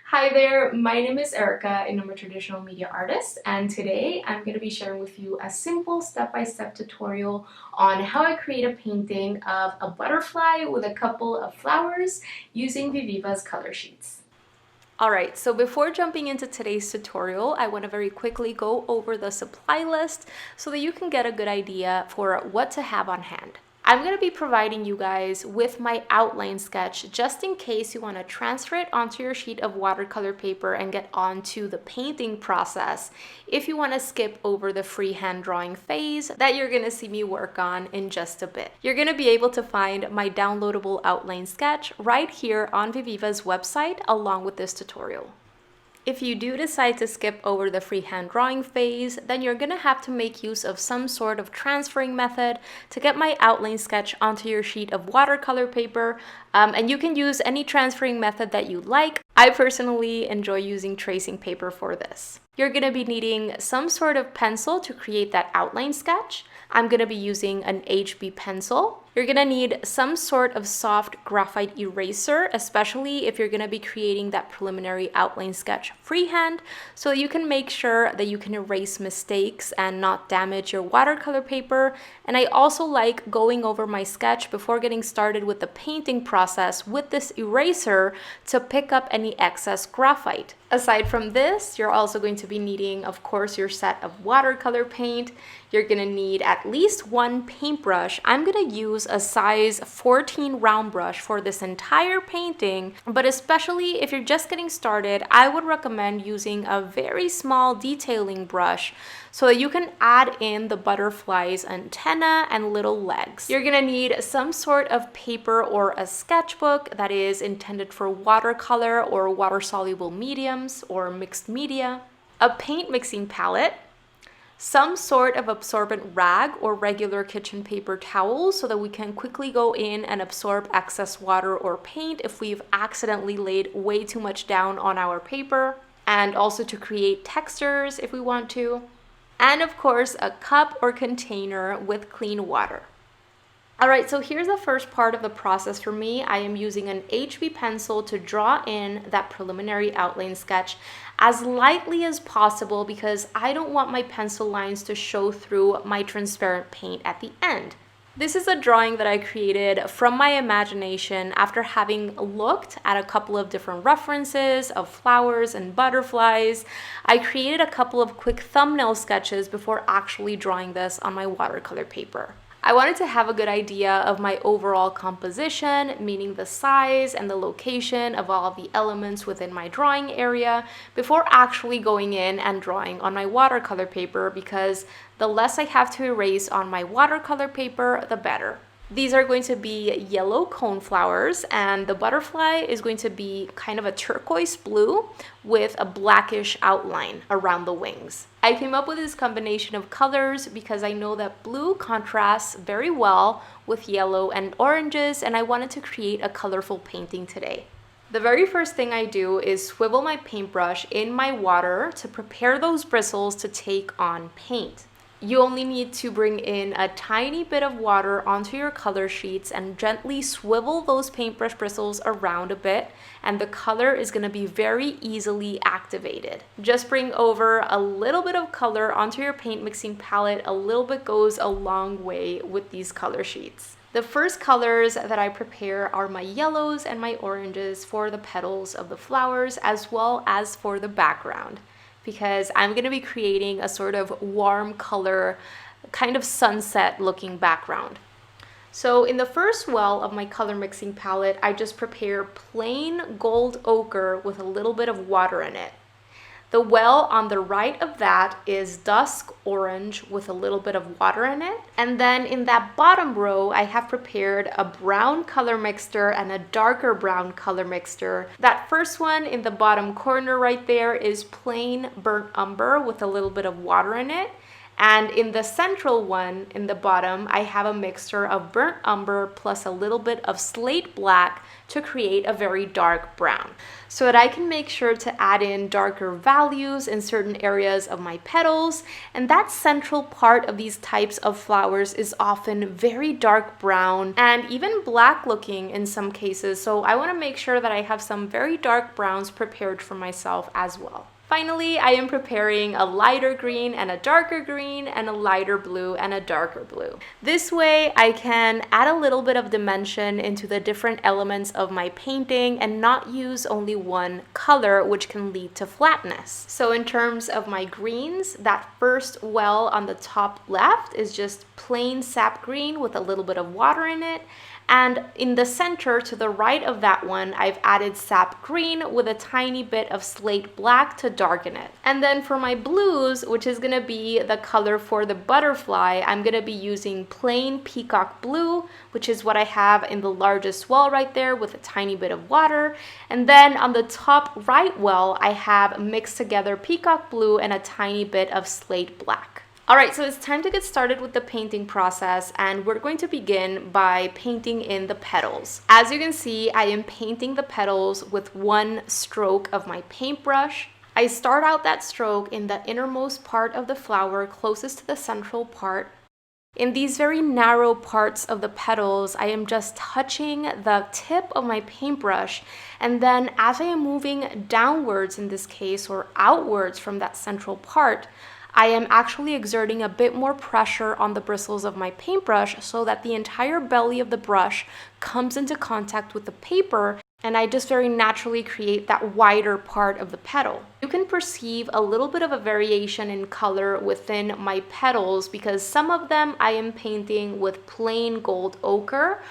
Hi there, my name is Erica and I'm a traditional media artist, and today I'm going to be sharing with you a simple step-by-step tutorial on how I create a painting of a butterfly with a couple of flowers using Viviva's color sheets. Alright, so before jumping into today's tutorial, I want to very quickly go over the supply list so that you can get a good idea for what to have on hand. I'm going to be providing you guys with my outline sketch just in case you want to transfer it onto your sheet of watercolor paper and get onto the painting process if you want to skip over the freehand drawing phase that you're going to see me work on in just a bit. You're going to be able to find my downloadable outline sketch right here on Viviva's website along with this tutorial. If you do decide to skip over the freehand drawing phase, then you're going to have to make use of some sort of transferring method to get my outline sketch onto your sheet of watercolor paper, and you can use any transferring method that you like. I personally enjoy using tracing paper for this. You're going to be needing some sort of pencil to create that outline sketch. I'm going to be using an HB pencil. You're going to need some sort of soft graphite eraser, especially if you're going to be creating that preliminary outline sketch freehand, so that you can make sure that you can erase mistakes and not damage your watercolor paper. And I also like going over my sketch before getting started with the painting process with this eraser to pick up any excess graphite. Aside from this, you're also going to be needing, of course, your set of watercolor paint. You're going to need at least one paintbrush. I'm going to use a size 14 round brush for this entire painting, but especially if you're just getting started, I would recommend using a very small detailing brush so that you can add in the butterfly's antenna and little legs. You're gonna need some sort of paper or a sketchbook that is intended for watercolor or water-soluble mediums or mixed media, a paint mixing palette, some sort of absorbent rag or regular kitchen paper towel so that we can quickly go in and absorb excess water or paint if we've accidentally laid way too much down on our paper, and also to create textures if we want to, and of course a cup or container with clean water. Alright, so here's the first part of the process for me. I am using an HB pencil to draw in that preliminary outline sketch as lightly as possible because I don't want my pencil lines to show through my transparent paint at the end. This is a drawing that I created from my imagination after having looked at a couple of different references of flowers and butterflies. I created a couple of quick thumbnail sketches before actually drawing this on my watercolor paper. I wanted to have a good idea of my overall composition, meaning the size and the location of all of the elements within my drawing area, before actually going in and drawing on my watercolor paper, because the less I have to erase on my watercolor paper, the better. These are going to be yellow coneflowers, and the butterfly is going to be kind of a turquoise blue with a blackish outline around the wings. I came up with this combination of colors because I know that blue contrasts very well with yellow and oranges, and I wanted to create a colorful painting today. The very first thing I do is swivel my paintbrush in my water to prepare those bristles to take on paint. You only need to bring in a tiny bit of water onto your color sheets and gently swivel those paintbrush bristles around a bit, and the color is going to be very easily activated. Just bring over a little bit of color onto your paint mixing palette. A little bit goes a long way with these color sheets. The first colors that I prepare are my yellows and my oranges for the petals of the flowers, as well as for the background, because I'm going to be creating a sort of warm color, kind of sunset looking background. So in the first well of my color mixing palette, I just prepare plain gold ochre with a little bit of water in it. The well on the right of that is dusk orange with a little bit of water in it. And then in that bottom row, I have prepared a brown color mixture and a darker brown color mixture. That first one in the bottom corner right there is plain burnt umber with a little bit of water in it. And in the central one, in the bottom, I have a mixture of burnt umber plus a little bit of slate black to create a very dark brown, so that I can make sure to add in darker values in certain areas of my petals. And that central part of these types of flowers is often very dark brown and even black looking in some cases. So I want to make sure that I have some very dark browns prepared for myself as well. Finally, I am preparing a lighter green and a darker green and a lighter blue and a darker blue. This way I can add a little bit of dimension into the different elements of my painting and not use only one color, which can lead to flatness. So in terms of my greens, that first well on the top left is just plain sap green with a little bit of water in it. And in the center to the right of that one, I've added sap green with a tiny bit of slate black to darken it. And then for my blues, which is gonna be the color for the butterfly, I'm gonna be using plain peacock blue, which is what I have in the largest well right there with a tiny bit of water. And then on the top right well, I have mixed together peacock blue and a tiny bit of slate black. All right, so it's time to get started with the painting process, and we're going to begin by painting in the petals. As you can see, I am painting the petals with one stroke of my paintbrush. I start out that stroke in the innermost part of the flower closest to the central part. In these very narrow parts of the petals, I am just touching the tip of my paintbrush, and then as I am moving downwards in this case, or outwards from that central part, I am actually exerting a bit more pressure on the bristles of my paintbrush so that the entire belly of the brush comes into contact with the paper, and I just very naturally create that wider part of the petal. You can perceive a little bit of a variation in color within my petals because some of them I am painting with plain gold ochre,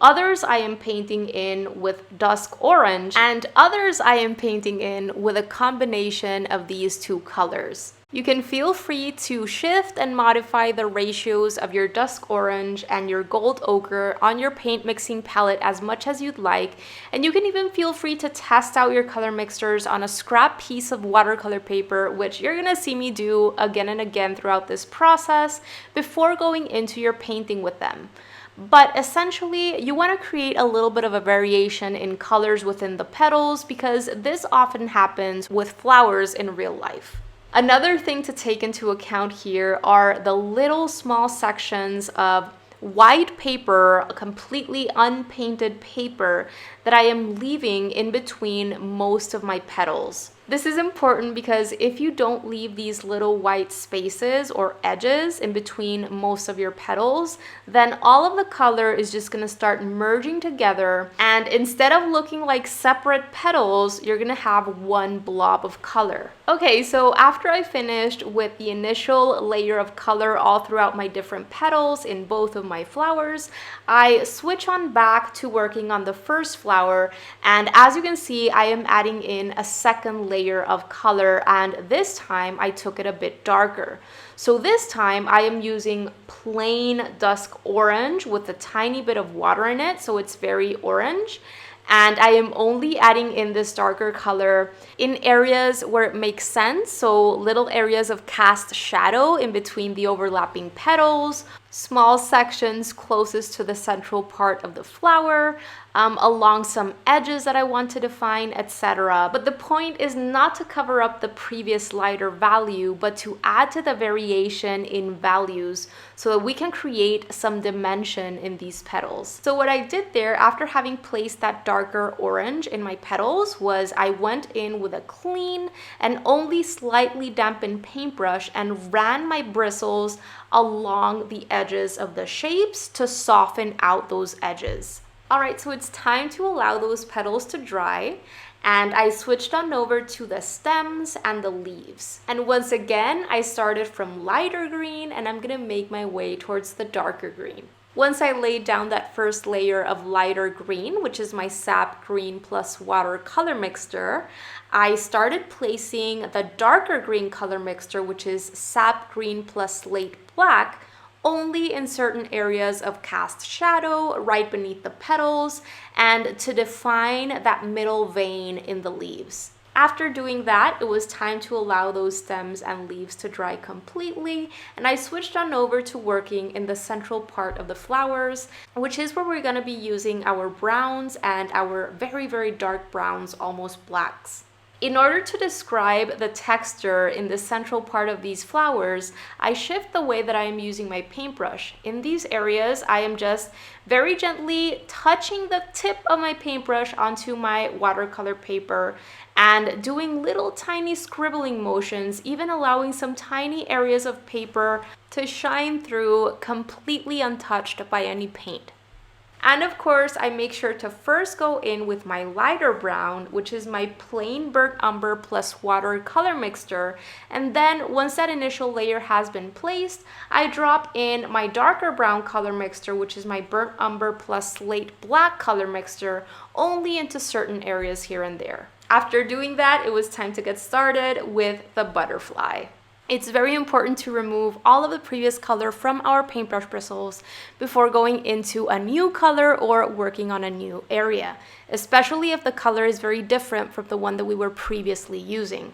others I am painting in with dusk orange, and others I am painting in with a combination of these two colors. You can feel free to shift and modify the ratios of your dusk orange and your gold ochre on your paint mixing palette as much as you'd like, and you can even feel free to test out your color mixtures on a scrap piece of watercolor paper, which you're gonna see me do again and again throughout this process before going into your painting with them. But essentially, you want to create a little bit of a variation in colors within the petals because this often happens with flowers in real life. Another thing to take into account here are the little small sections of white paper, completely unpainted paper, that I am leaving in between most of my petals. This is important because if you don't leave these little white spaces or edges in between most of your petals, then all of the color is just going to start merging together, and instead of looking like separate petals, you're going to have one blob of color. Okay, so after I finished with the initial layer of color all throughout my different petals in both of my flowers, I switch on back to working on the first flower, and as you can see, I am adding in a second layer of color, and this time I took it a bit darker. So this time I am using plain dusk orange with a tiny bit of water in it, so it's very orange. And I am only adding in this darker color in areas where it makes sense, so little areas of cast shadow in between the overlapping petals, small sections closest to the central part of the flower, along some edges that I want to define, etc. But the point is not to cover up the previous lighter value, but to add to the variation in values so that we can create some dimension in these petals. So what I did there, after having placed that darker orange in my petals, was I went in with a clean and only slightly dampened paintbrush and ran my bristles along the edges of the shapes to soften out those edges. All right, so it's time to allow those petals to dry, and I switched on over to the stems and the leaves. And once again, I started from lighter green, and I'm gonna make my way towards the darker green. Once I laid down that first layer of lighter green, which is my sap green plus watercolor mixture, I started placing the darker green color mixture, which is sap green plus slate black, only in certain areas of cast shadow right beneath the petals and to define that middle vein in the leaves. After doing that, it was time to allow those stems and leaves to dry completely, and I switched on over to working in the central part of the flowers, which is where we're going to be using our browns and our very, very dark browns, almost blacks. In order to describe the texture in the central part of these flowers, I shift the way that I am using my paintbrush. In these areas, I am just very gently touching the tip of my paintbrush onto my watercolor paper and doing little tiny scribbling motions, even allowing some tiny areas of paper to shine through completely untouched by any paint. And of course, I make sure to first go in with my lighter brown, which is my plain burnt umber plus watercolor mixture. And then once that initial layer has been placed, I drop in my darker brown color mixture, which is my burnt umber plus slate black color mixture, only into certain areas here and there. After doing that, it was time to get started with the butterfly. It's very important to remove all of the previous color from our paintbrush bristles before going into a new color or working on a new area, especially if the color is very different from the one that we were previously using.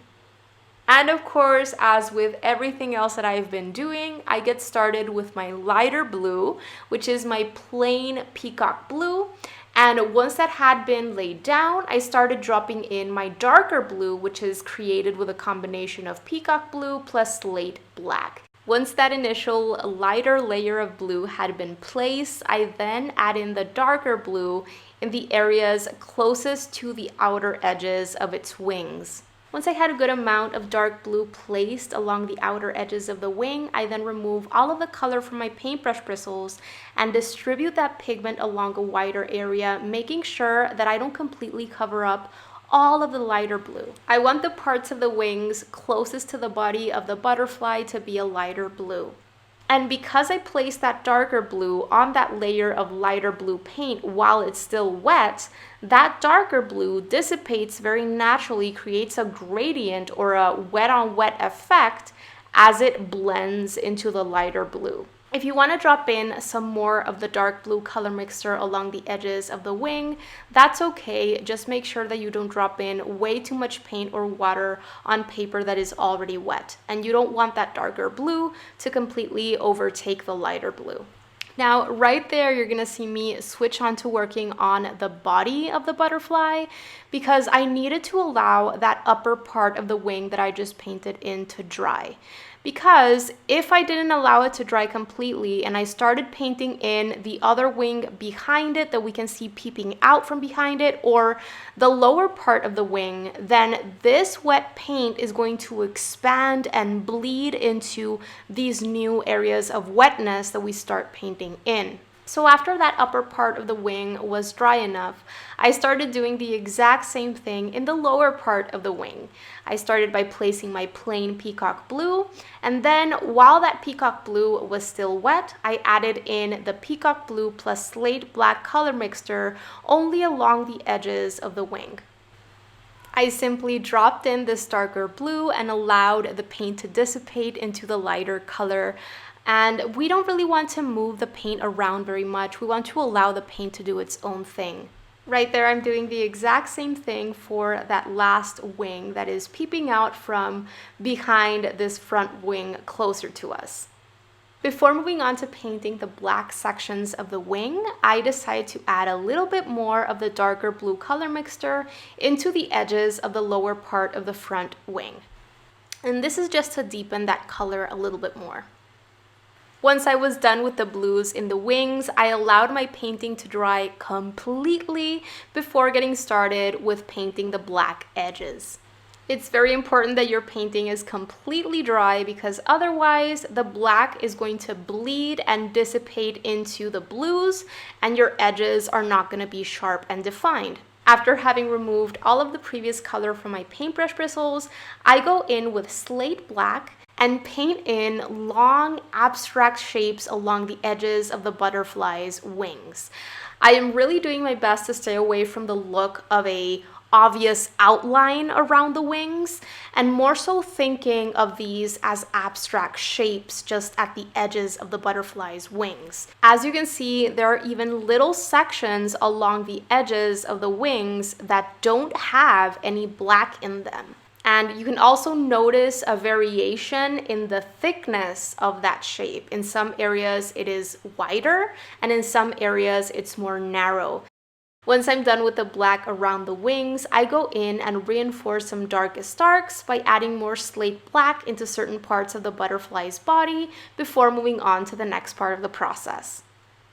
And of course, as with everything else that I've been doing, I get started with my lighter blue, which is my plain peacock blue. And once that had been laid down, I started dropping in my darker blue, which is created with a combination of peacock blue plus slate black. Once that initial lighter layer of blue had been placed, I then add in the darker blue in the areas closest to the outer edges of its wings. Once I had a good amount of dark blue placed along the outer edges of the wing, I then remove all of the color from my paintbrush bristles and distribute that pigment along a wider area, making sure that I don't completely cover up all of the lighter blue. I want the parts of the wings closest to the body of the butterfly to be a lighter blue. And because I placed that darker blue on that layer of lighter blue paint while it's still wet, that darker blue dissipates very naturally, creates a gradient or a wet on wet effect as it blends into the lighter blue. If you want to drop in some more of the dark blue color mixture along the edges of the wing, that's okay. Just make sure that you don't drop in way too much paint or water on paper that is already wet. And you don't want that darker blue to completely overtake the lighter blue. Now, right there, you're gonna see me switch on to working on the body of the butterfly because I needed to allow that upper part of the wing that I just painted in to dry. Because if I didn't allow it to dry completely and I started painting in the other wing behind it that we can see peeping out from behind it, or the lower part of the wing, then this wet paint is going to expand and bleed into these new areas of wetness that we start painting in. So after that upper part of the wing was dry enough, I started doing the exact same thing in the lower part of the wing. I started by placing my plain peacock blue, and then while that peacock blue was still wet, I added in the peacock blue plus slate black color mixture only along the edges of the wing. I simply dropped in this darker blue and allowed the paint to dissipate into the lighter color. And we don't really want to move the paint around very much. We want to allow the paint to do its own thing. Right there, I'm doing the exact same thing for that last wing that is peeping out from behind this front wing closer to us. Before moving on to painting the black sections of the wing, I decided to add a little bit more of the darker blue color mixture into the edges of the lower part of the front wing. And this is just to deepen that color a little bit more. Once I was done with the blues in the wings, I allowed my painting to dry completely before getting started with painting the black edges. It's very important that your painting is completely dry because otherwise the black is going to bleed and dissipate into the blues and your edges are not going to be sharp and defined. After having removed all of the previous color from my paintbrush bristles, I go in with slate black and paint in long abstract shapes along the edges of the butterfly's wings. I am really doing my best to stay away from the look of a obvious outline around the wings, and more so thinking of these as abstract shapes just at the edges of the butterfly's wings. As you can see, there are even little sections along the edges of the wings that don't have any black in them. And you can also notice a variation in the thickness of that shape. In some areas it is wider, and in some areas it's more narrow. Once I'm done with the black around the wings, I go in and reinforce some darkest darks by adding more slate black into certain parts of the butterfly's body before moving on to the next part of the process.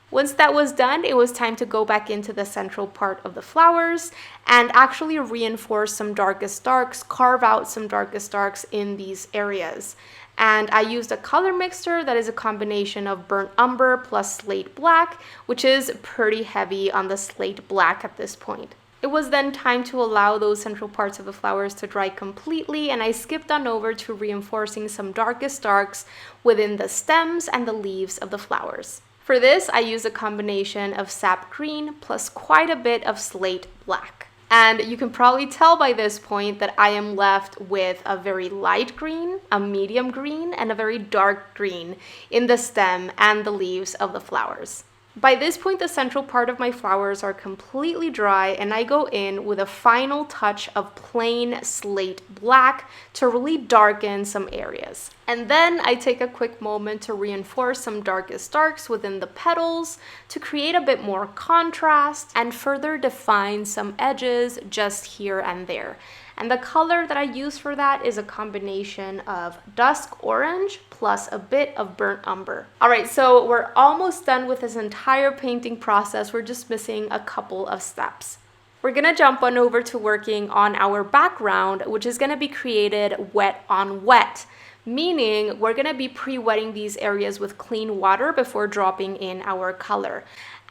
Once that was done, it was time to go back into the central part of the flowers and actually reinforce some darkest darks, carve out some darkest darks in these areas. And I used a color mixture that is a combination of burnt umber plus slate black, which is pretty heavy on the slate black at this point. It was then time to allow those central parts of the flowers to dry completely, and I skipped on over to reinforcing some darkest darks within the stems and the leaves of the flowers. For this, I used a combination of sap green plus quite a bit of slate black. And you can probably tell by this point that I am left with a very light green, a medium green, and a very dark green in the stem and the leaves of the flowers. By this point, the central part of my flowers are completely dry, and I go in with a final touch of plain slate black to really darken some areas. And then I take a quick moment to reinforce some darkest darks within the petals to create a bit more contrast and further define some edges just here and there. And the color that I use for that is a combination of dusk orange plus a bit of burnt umber. All right, so we're almost done with this entire painting process. We're just missing a couple of steps. We're gonna jump on over to working on our background, which is gonna be created wet on wet, meaning we're gonna be pre-wetting these areas with clean water before dropping in our color.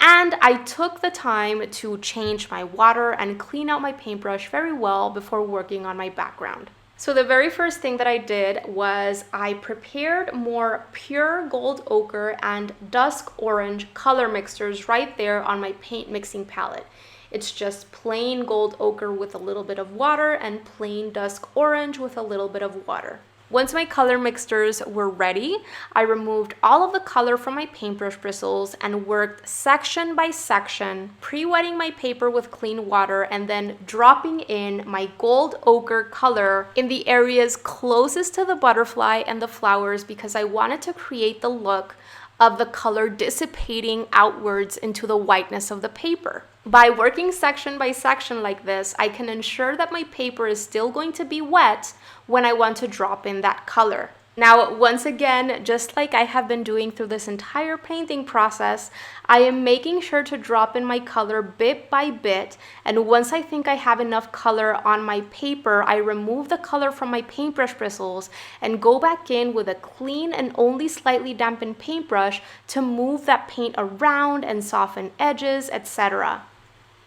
And I took the time to change my water and clean out my paintbrush very well before working on my background. So the very first thing that I did was I prepared more pure gold ochre and dusk orange color mixtures right there on my paint mixing palette. It's just plain gold ochre with a little bit of water and plain dusk orange with a little bit of water. Once my color mixtures were ready, I removed all of the color from my paintbrush bristles and worked section by section, pre-wetting my paper with clean water and then dropping in my gold ochre color in the areas closest to the butterfly and the flowers because I wanted to create the look of the color dissipating outwards into the whiteness of the paper. By working section by section like this, I can ensure that my paper is still going to be wet when I want to drop in that color. Now, once again, just like I have been doing through this entire painting process, I am making sure to drop in my color bit by bit, and once I think I have enough color on my paper, I remove the color from my paintbrush bristles and go back in with a clean and only slightly dampened paintbrush to move that paint around and soften edges, etc.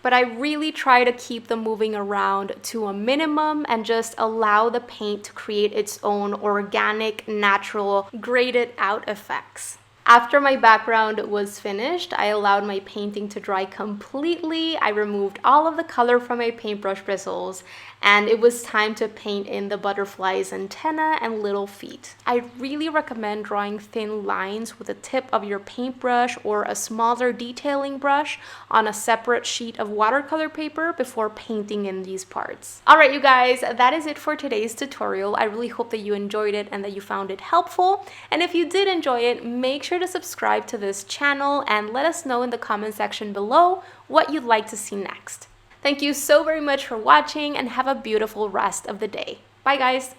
But I really try to keep the moving around to a minimum and just allow the paint to create its own organic, natural, graded out effects. After my background was finished, I allowed my painting to dry completely. I removed all of the color from my paintbrush bristles, and it was time to paint in the butterfly's antenna and little feet. I really recommend drawing thin lines with the tip of your paintbrush or a smaller detailing brush on a separate sheet of watercolor paper before painting in these parts. All right, you guys, that is it for today's tutorial. I really hope that you enjoyed it and that you found it helpful. And if you did enjoy it, make sure to subscribe to this channel and let us know in the comment section below what you'd like to see next. Thank you so very much for watching and have a beautiful rest of the day. Bye guys!